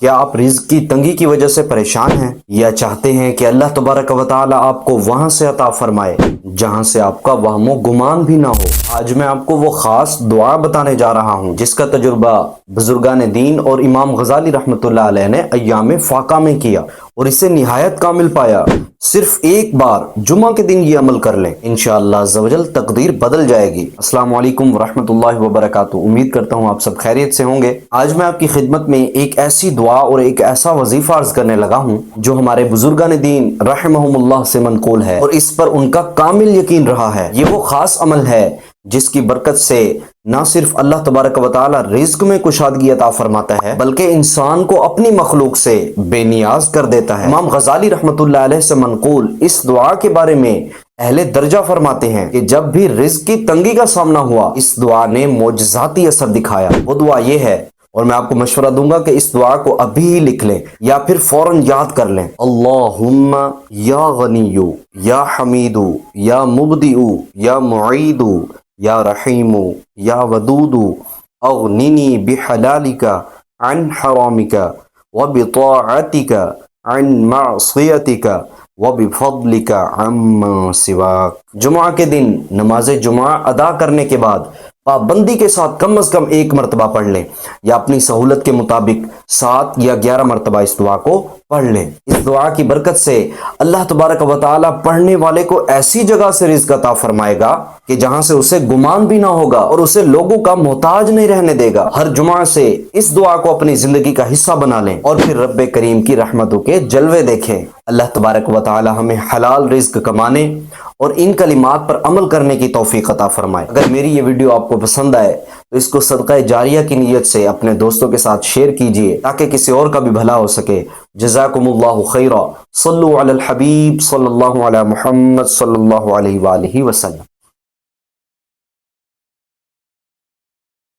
کیا آپ رزق کی تنگی کی وجہ سے پریشان ہیں یا چاہتے ہیں کہ اللہ تبارک و تعالی آپ کو وہاں سے عطا فرمائے جہاں سے آپ کا وہم و گمان بھی نہ ہو؟ آج میں آپ کو وہ خاص دعا بتانے جا رہا ہوں جس کا تجربہ بزرگان دین اور امام غزالی رحمۃ اللہ علیہ نے ایام فاقہ میں کیا اور اسے نہایت کامل پایا۔ صرف ایک بار جمعہ کے دن یہ عمل کر لیں، انشاءاللہ عز و جل تقدیر بدل جائے گی۔ السلام علیکم ورحمۃ اللہ وبرکاتہ۔ امید کرتا ہوں آپ سب خیریت سے ہوں گے۔ آج میں آپ کی خدمت میں ایک ایسی دعا اور ایک ایسا وظیفہ عرض کرنے لگا ہوں جو ہمارے بزرگان دین رحمہم اللہ سے منقول ہے اور اس پر ان کا کامل یقین رہا ہے۔ یہ وہ خاص عمل ہے جس کی برکت سے نہ صرف اللہ تبارک و تعالی رزق میں کشادگی عطا فرماتا ہے بلکہ انسان کو اپنی مخلوق سے بے نیاز کر دیتا ہے۔ امام غزالی رحمۃ اللہ علیہ سے منقول اس دعا کے بارے میں اہل درجہ فرماتے ہیں کہ جب بھی رزق کی تنگی کا سامنا ہوا اس دعا نے معجزاتی اثر دکھایا۔ وہ دعا یہ ہے، اور میں آپ کو مشورہ دوں گا کہ اس دعا کو ابھی ہی لکھ لیں یا پھر فوراً یاد کر لیں۔ اللہم یا غنیو یا حمیدو یا مبدئو یا معیدو یا رحیم یا ودود اغننی بحلالک عن حرامک وبطاعتک عن معصیتک وبفضلک عمن سواک۔ جمعہ کے دن نماز جمعہ ادا کرنے کے بعد پابندی کے ساتھ کم از کم ایک مرتبہ پڑھ لیں یا اپنی سہولت کے مطابق 7 یا 11 مرتبہ اس دعا کو پڑھ لیں۔ اس دعا کی برکت سے اللہ تبارک و تعالی پڑھنے والے کو ایسی جگہ سے رزق عطا فرمائے گا کہ جہاں سے اسے گمان بھی نہ ہوگا اور اسے لوگوں کا محتاج نہیں رہنے دے گا۔ ہر جمعہ سے اس دعا کو اپنی زندگی کا حصہ بنا لیں اور پھر رب کریم کی رحمتوں کے جلوے دیکھیں۔ اللہ تبارک و تعالی ہمیں حلال رزق کمانے اور ان کلمات پر عمل کرنے کی توفیق عطا فرمائے۔ اگر میری یہ ویڈیو آپ کو پسند آئے تو اس کو صدقہ جاریہ کی نیت سے اپنے دوستوں کے ساتھ شیئر کیجئے تاکہ کسی اور کا بھی بھلا ہو سکے۔ جزاکم اللہ خیرا۔ صلو علی الحبیب صلی اللہ علی محمد صلی اللہ علیہ وآلہ وسلم۔